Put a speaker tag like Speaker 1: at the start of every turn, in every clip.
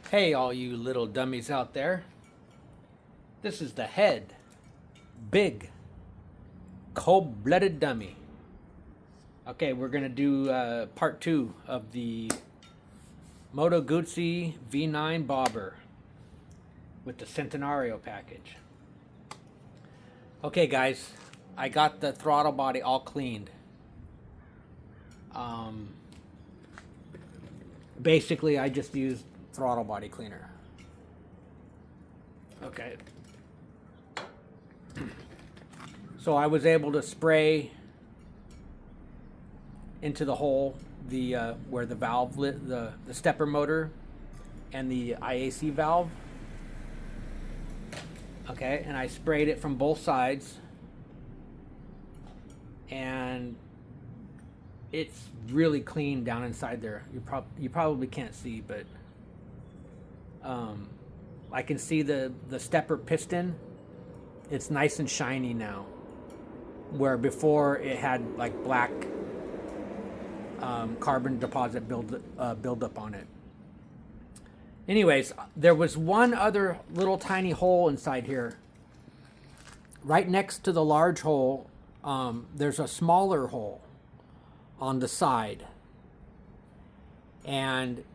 Speaker 1: Hey, all you little dummies out there. This is the head. Big. Cold-blooded dummy. Okay, we're going to do part 2 of the Moto Guzzi V9 Bobber with the Centenario package. Okay, guys. I got the throttle body all cleaned. Basically, I just used throttle body cleaner. Okay. So I was able to spray into the hole the where the valve lit, the stepper motor and the IAC valve. Okay, and I sprayed it from both sides, and it's really clean down inside there. You probably can't see, but I can see the stepper piston. It's nice and shiny now, where before it had like black carbon deposit build up on it. Anyways, there was one other little tiny hole inside here. Right next to the large hole, there's a smaller hole on the side, and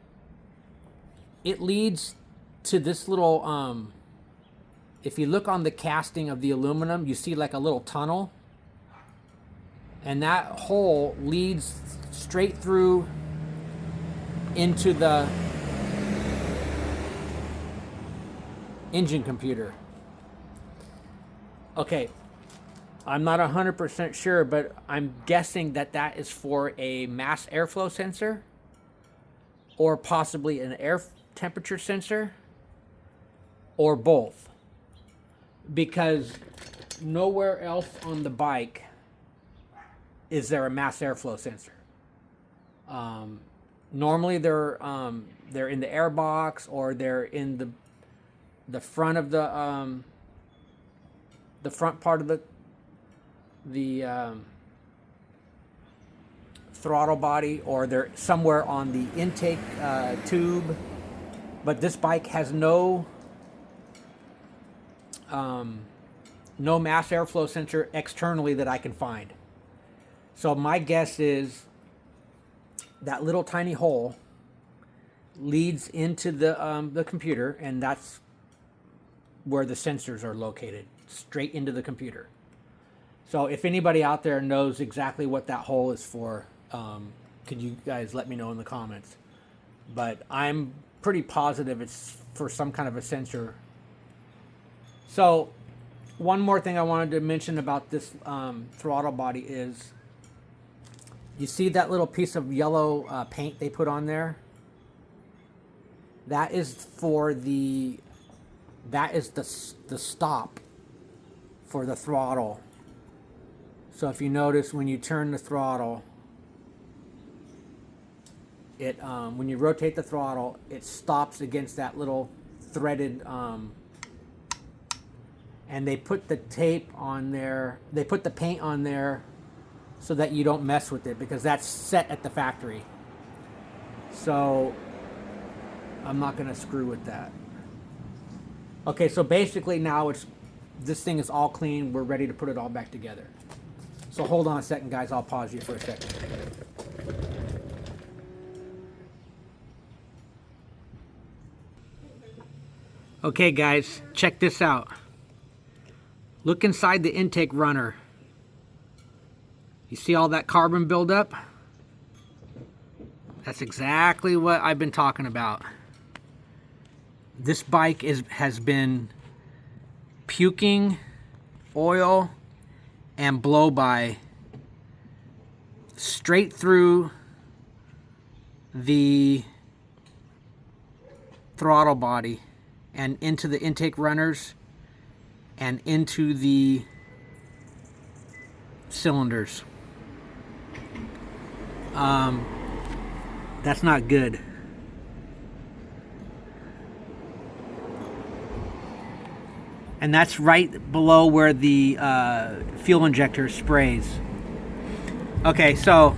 Speaker 1: it leads to this little if you look on the casting of the aluminum, you see like a little tunnel, and that hole leads straight through into the engine computer. Okay, I'm not 100% sure, but I'm guessing that that is for a mass airflow sensor, or possibly an air temperature sensor, or both, because nowhere else on the bike is there a mass airflow sensor. Normally they're in the air box, or they're in the front of the front part of the throttle body, or they're somewhere on the intake tube. But this bike has no mass airflow sensor externally that I can find. So my guess is that little tiny hole leads into the computer, and that's where the sensors are located, straight into the computer. So if anybody out there knows exactly what that hole is for, could you guys let me know in the comments? But I'm pretty positive it's for some kind of a sensor. So one more thing I wanted to mention about this throttle body is, you see that little piece of yellow paint they put on there? That is for the stop for the throttle. So if you notice, when you turn the throttle, it when you rotate the throttle, it stops against that little threaded and they put the tape on there, they put the paint on there so that you don't mess with it, because that's set at the factory. So I'm not going to screw with that. Okay, so basically now this thing is all clean. We're ready to put it all back together. So hold on a second, guys. I'll pause you for a second. Okay, guys, check this out. Look inside the intake runner. You see all that carbon buildup? That's exactly what I've been talking about. This bike has been puking oil and blow-by straight through the throttle body and into the intake runners and into the cylinders. That's not good. And that's right below where the fuel injector sprays. Okay, so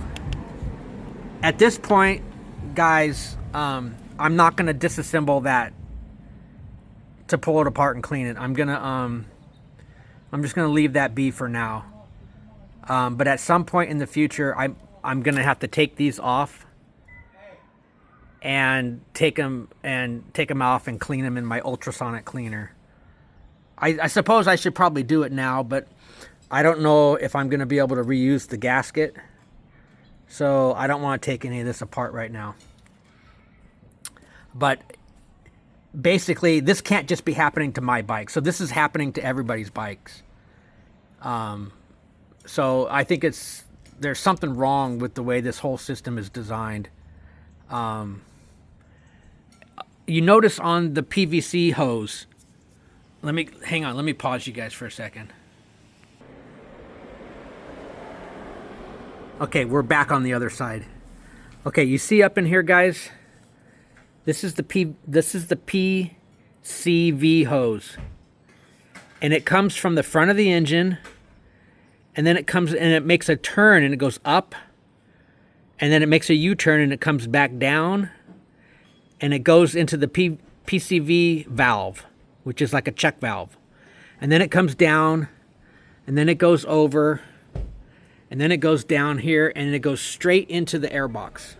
Speaker 1: at this point, guys, I'm not gonna disassemble that to pull it apart and clean it. I'm just gonna leave that be for now. But at some point in the future, I'm gonna have to take these off and take them off and clean them in my ultrasonic cleaner. I suppose I should probably do it now, but I don't know if I'm gonna be able to reuse the gasket. So I don't want to take any of this apart right now. But basically, this can't just be happening to my bike. So this is happening to everybody's bikes. So I think there's something wrong with the way this whole system is designed. You notice on the PVC hose, hang on, let me pause you guys for a second. Okay, we're back on the other side. Okay, you see up in here, guys? This is the PCV hose. And it comes from the front of the engine, and then it comes and it makes a turn and it goes up, and then it makes a U-turn and it comes back down, and it goes into the PCV valve, which is like a check valve. And then it comes down, and then it goes over, and then it goes down here, and it goes straight into the air box.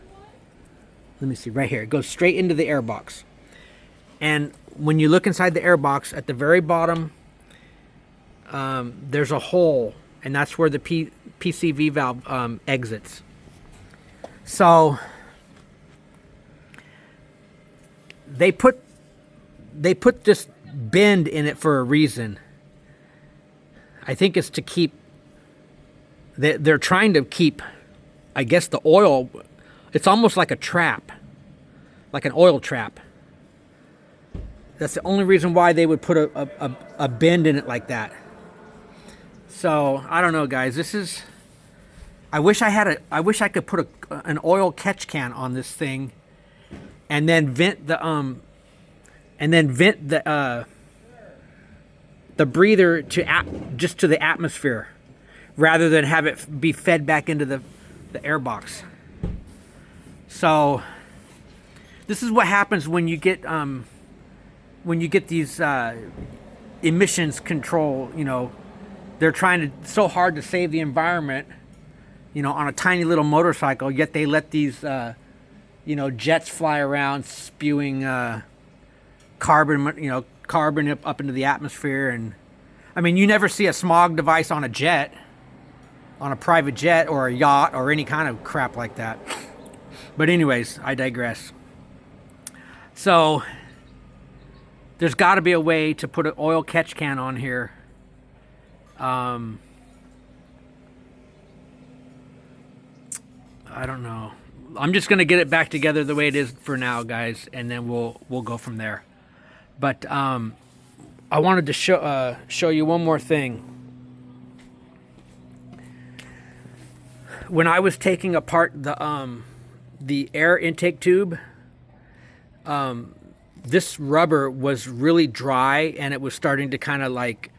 Speaker 1: Let me see, right here. It goes straight into the air box. And when you look inside the air box, at the very bottom, there's a hole, and that's where the PCV valve exits. So they put this bend in it for a reason. I think it's to keep... They're trying to keep, I guess, the oil. It's almost like a trap, like an oil trap. That's the only reason why they would put a bend in it like that. So I don't know, guys. I wish I could put an oil catch can on this thing, and then vent the breather just to the atmosphere, rather than have it be fed back into the air box. So this is what happens when you get these emissions control. You know, they're trying so hard to save the environment, you know, on a tiny little motorcycle, yet they let these jets fly around spewing carbon up into the atmosphere. And I mean, you never see a smog device on a jet, on a private jet or a yacht or any kind of crap like that. But anyways, I digress. So there's got to be a way to put an oil catch can on here. I don't know. I'm just going to get it back together the way it is for now, guys, and then we'll go from there. But I wanted to show you one more thing. When I was taking apart the air intake tube, this rubber was really dry, and it was starting to kind of like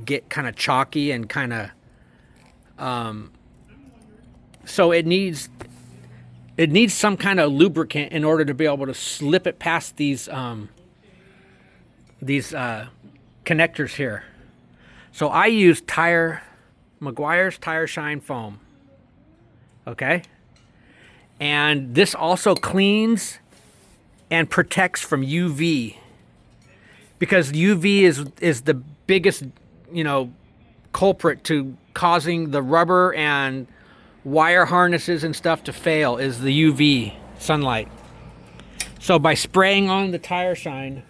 Speaker 1: get kind of chalky and kind of so it needs some kind of lubricant in order to be able to slip it past these connectors here. So I use Meguiar's Tire Shine foam. Okay, and this also cleans and protects from UV, because UV is the biggest culprit to causing the rubber and wire harnesses and stuff to fail, is the UV sunlight. So by spraying on the Tire Shine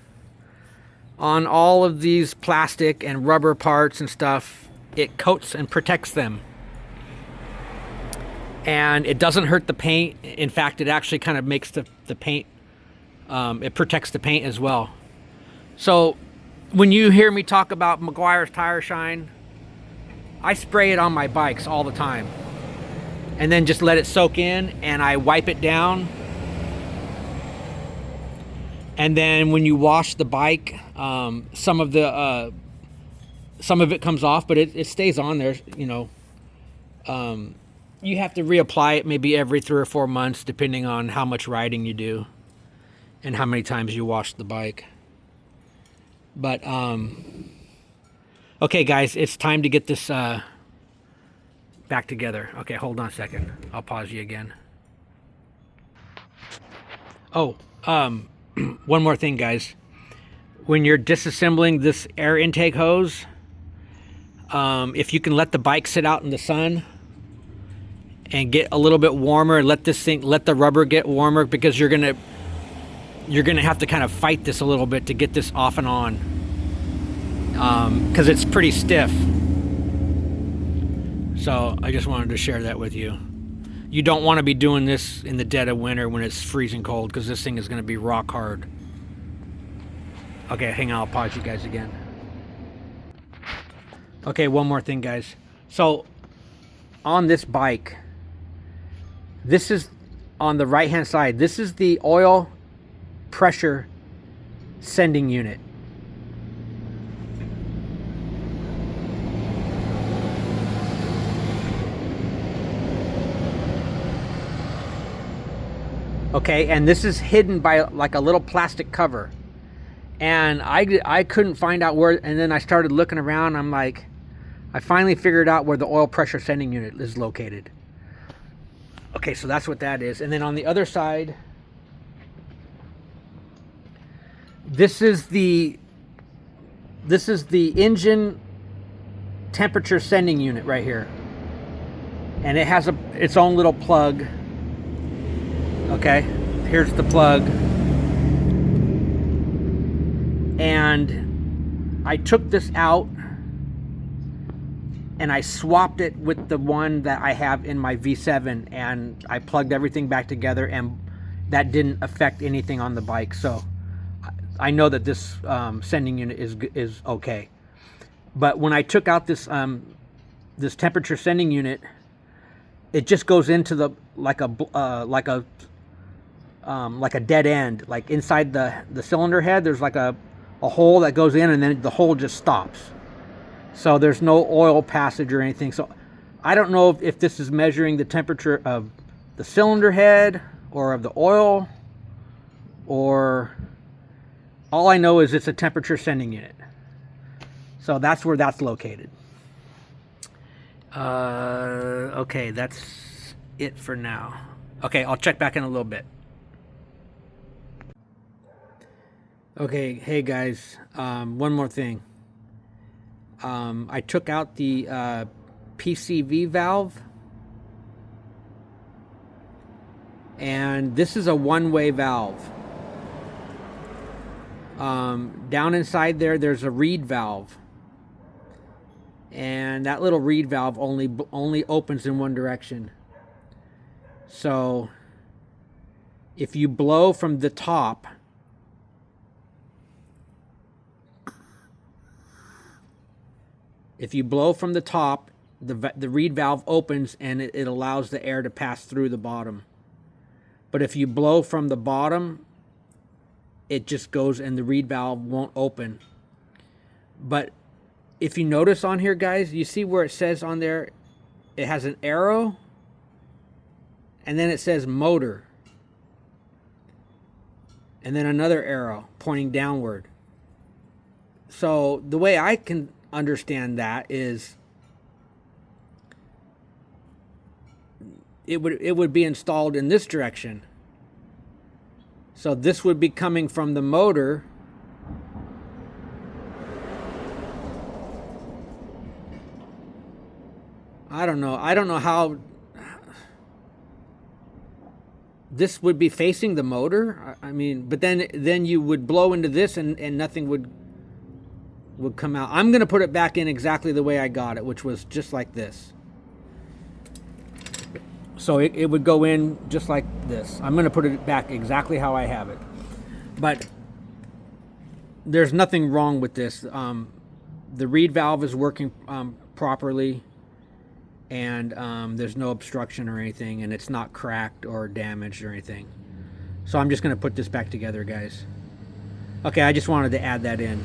Speaker 1: on all of these plastic and rubber parts and stuff, it coats and protects them. And it doesn't hurt the paint. In fact, it actually kind of makes the paint, it protects the paint as well. So when you hear me talk about Meguiar's Tire Shine, I spray it on my bikes all the time. And then just let it soak in, and I wipe it down. And then when you wash the bike, some of it comes off, but it stays on there, You have to reapply it maybe every 3 or 4 months, depending on how much riding you do. and how many times you washed the bike. But okay guys, it's time to get this back together. Okay, hold on a second. I'll pause you again. Oh, one more thing, guys. When you're disassembling this air intake hose, if you can let the bike sit out in the sun and get a little bit warmer, let the rubber get warmer, because you're gonna have to kind of fight this a little bit to get this off and on, because it's pretty stiff. So I just wanted to share that with you. You don't want to be doing this in the dead of winter when it's freezing cold, because this thing is going to be rock hard. Okay, hang on, I'll pause you guys again. Okay, one more thing, guys. So on this bike, this is on the right hand side, this is the oil pressure sending unit. Okay, and this is hidden by like a little plastic cover. And I couldn't find out where, and then I started looking around. I'm like, I finally figured out where the oil pressure sending unit is located. Okay, so that's what that is. And then on the other side, this is the engine temperature sending unit right here. And it has its own little plug. Okay, here's the plug. And I took this out and I swapped it with the one that I have in my V7, and I plugged everything back together, and that didn't affect anything on the bike. So I know that this sending unit is okay. But when I took out this this temperature sending unit, it just goes into the like a dead end, like inside the cylinder head. There's like a hole that goes in, and then the hole just stops. So there's no oil passage or anything. So I don't know if this is measuring the temperature of the cylinder head or of the oil, or all I know is it's a temperature sending unit. So that's where that's located. Okay, that's it for now. Okay, I'll check back in a little bit. Okay, hey guys, one more thing. I took out the PCV valve, and this is a one-way valve. Down inside there's a reed valve, and that little reed valve only opens in one direction. So if you blow from the top, the reed valve opens, and it allows the air to pass through the bottom. But if you blow from the bottom, it just goes and the reed valve won't open. But if you notice on here, guys, you see where it says on there, it has an arrow, and then it says motor, and then another arrow pointing downward. So the way I can understand that is it would be installed in this direction. So this would be coming from the motor, I don't know how this would be facing the motor. I mean, but then you would blow into this, and nothing would come out. I'm going to put it back in exactly the way I got it, which was just like this. So it would go in just like this. I'm going to put it back exactly how I have it. But there's nothing wrong with this. The reed valve is working properly, and there's no obstruction or anything, and it's not cracked or damaged or anything. So I'm just going to put this back together, guys. Okay, I just wanted to add that in.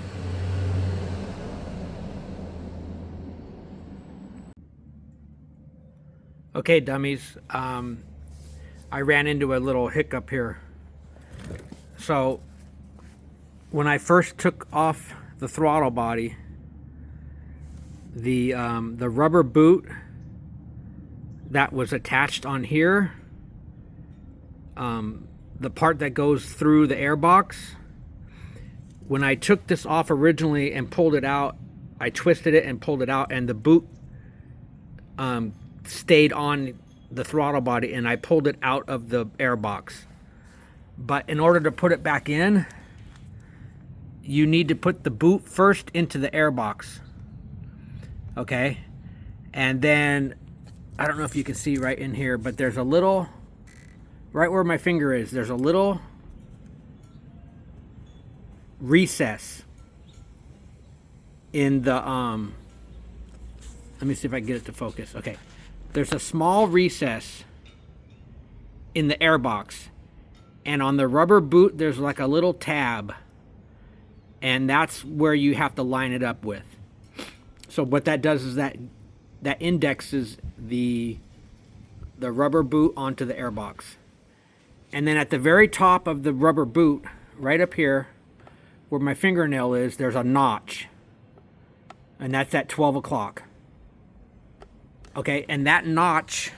Speaker 1: Okay, dummies, I ran into a little hiccup here. So when I first took off the throttle body, the rubber boot that was attached on here, the part that goes through the airbox, when I took this off originally and pulled it out, I twisted it and pulled it out, and the boot stayed on the throttle body, and I pulled it out of the airbox. But in order to put it back in, you need to put the boot first into the airbox. Okay? And then, I don't know if you can see right in here, but there's a little, right where my finger is, there's a little recess in the, let me see if I can get it to focus. Okay. There's a small recess in the airbox. And on the rubber boot, there's like a little tab. And that's where you have to line it up with. So what that does is that indexes the rubber boot onto the airbox. And then at the very top of the rubber boot, right up here, where my fingernail is, there's a notch. And that's at 12 o'clock. Okay, and that notch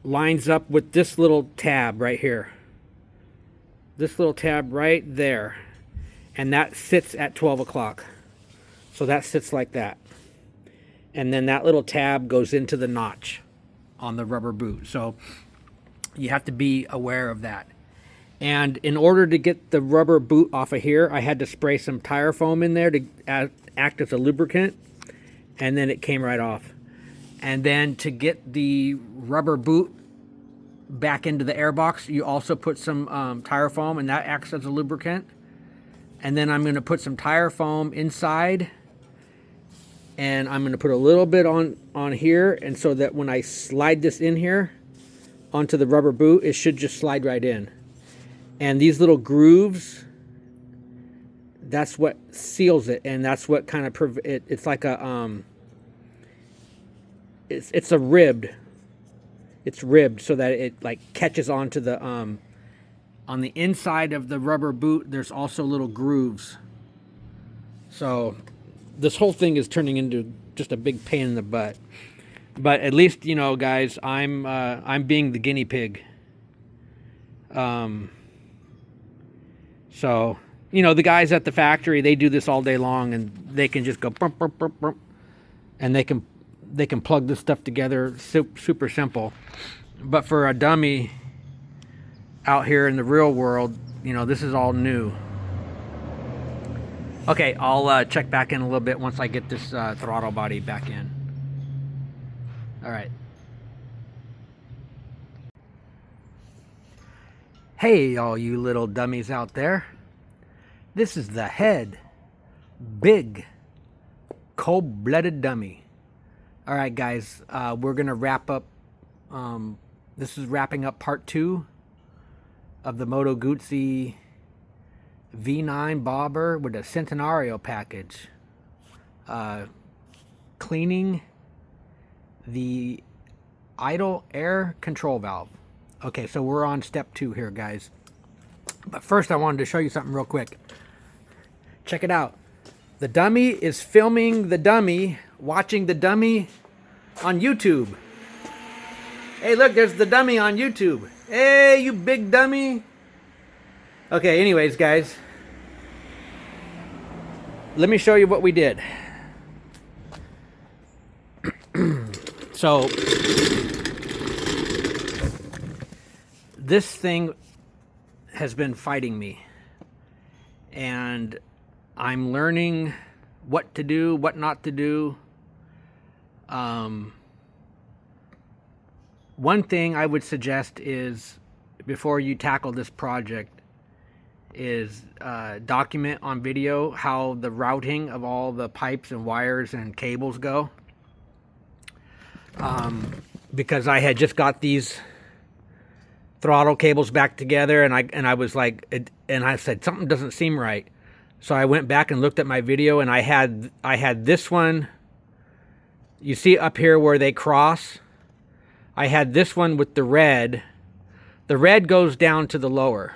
Speaker 1: lines up with this little tab right here. This little tab right there. And that sits at 12 o'clock. So that sits like that. And then that little tab goes into the notch on the rubber boot. So you have to be aware of that. And in order to get the rubber boot off of here, I had to spray some tire foam in there to act as a lubricant. And then it came right off. And then to get the rubber boot back into the airbox, you also put some tire foam, and that acts as a lubricant. And then I'm going to put some tire foam inside, and I'm going to put a little bit on here, and so that when I slide this in here onto the rubber boot, it should just slide right in. And these little grooves, that's what seals it, and that's what kind of it's like a it's a ribbed. It's ribbed so that it like catches onto the on the inside of the rubber boot. There's also little grooves. So this whole thing is turning into just a big pain in the butt. But at least, you know, guys, I'm being the guinea pig. So, you know, the guys at the factory, they do this all day long, and they can just go bump, bump, bump, bump, and they can plug this stuff together super simple. But for a dummy out here in the real world, you know, this is all new. Okay, I'll check back in a little bit once I get this throttle body back in. All right. Hey, all you little dummies out there. This is the head, big, cold-blooded dummy. All right, guys, we're going to wrap up. This is wrapping up part 2 of the Moto Guzzi V9 bobber with a Centenario package. Cleaning the idle air control valve. Okay, so we're on step 2 here, guys. But first I wanted to show you something real quick. Check it out. The dummy is filming the dummy, watching the dummy on YouTube. Hey, look, there's the dummy on YouTube. Hey, you big dummy. Okay, anyways, guys. Let me show you what we did. So, this thing has been fighting me, and I'm learning what to do, what not to do. One thing I would suggest is, before you tackle this project, is document on video how the routing of all the pipes and wires and cables go. Because I had just got these throttle cables back together, and I was like, and I said something doesn't seem right. So I went back and looked at my video, and I had this one. You see up here where they cross? I had this one with the red. The red goes down to the lower.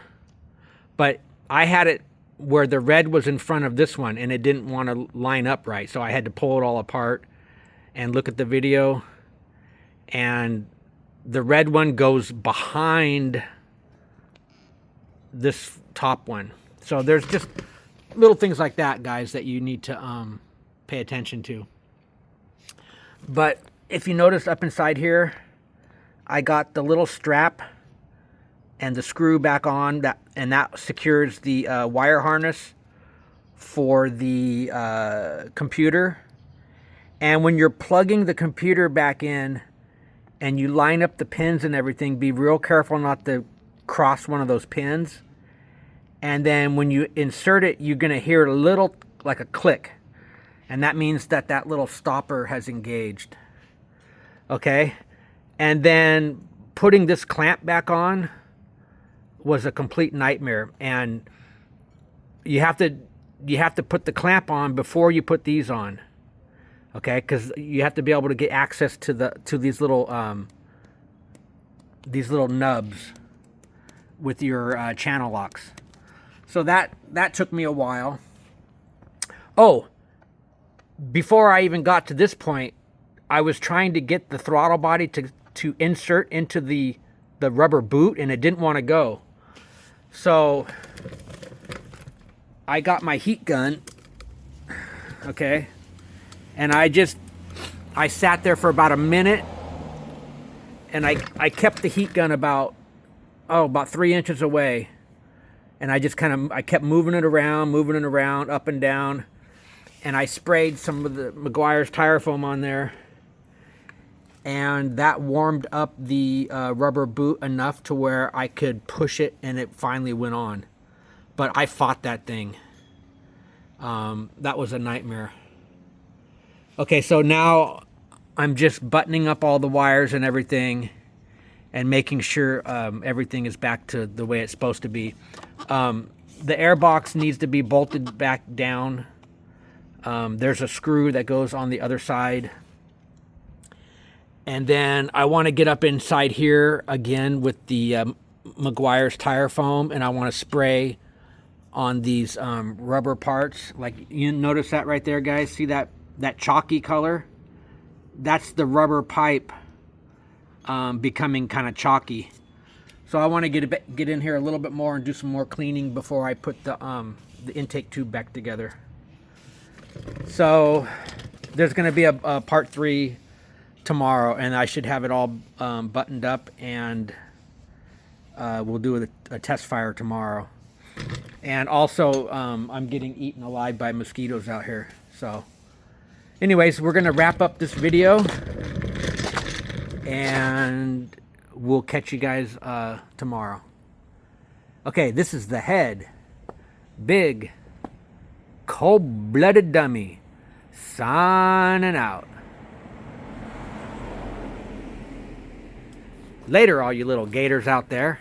Speaker 1: but I had it where the red was in front of this one and it didn't want to line up right. So I had to pull it all apart and look at the video, and the red one goes behind this top one. So there's just little things like that, guys, that you need to pay attention to. But if you notice up inside here, I got the little strap and the screw back on, and that secures the wire harness for the computer. And when you're plugging the computer back in and you line up the pins and everything, be real careful not to cross one of those pins. And then when you insert it, you're going to hear a little, like a click. And that means that that little stopper has engaged. Okay? And then putting this clamp back on was a complete nightmare. And you have to put the clamp on before you put these on. Okay? Because you have to be able to get access to these little nubs with your channel locks. So that took me a while. Oh, before I even got to this point, I was trying to get the throttle body to insert into the rubber boot, and it didn't want to go. So I got my heat gun, okay, and I sat there for about a minute, and I kept the heat gun about 3 inches away. And I just I kept moving it around, up and down. And I sprayed some of the Meguiar's tire foam on there. And that warmed up the rubber boot enough to where I could push it, and it finally went on. But I fought that thing. That was a nightmare. Okay, so now I'm just buttoning up all the wires and everything, and making sure everything is back to the way it's supposed to be. The airbox needs to be bolted back down. There's a screw that goes on the other side. And then I want to get up inside here again with the Meguiar's tire foam, and I want to spray on these rubber parts. Like, you notice that right there, guys? See that chalky color? That's the rubber pipe becoming kind of chalky. So I want to get in here a little bit more and do some more cleaning before I put the intake tube back together. So there's going to be a part 3 tomorrow, and I should have it all buttoned up, and we'll do a test fire tomorrow. And also I'm getting eaten alive by mosquitoes out here. So anyways, we're going to wrap up this video, and we'll catch you guys tomorrow. Okay, this is the head. Big, cold-blooded dummy. Signing out. Later, all you little gators out there.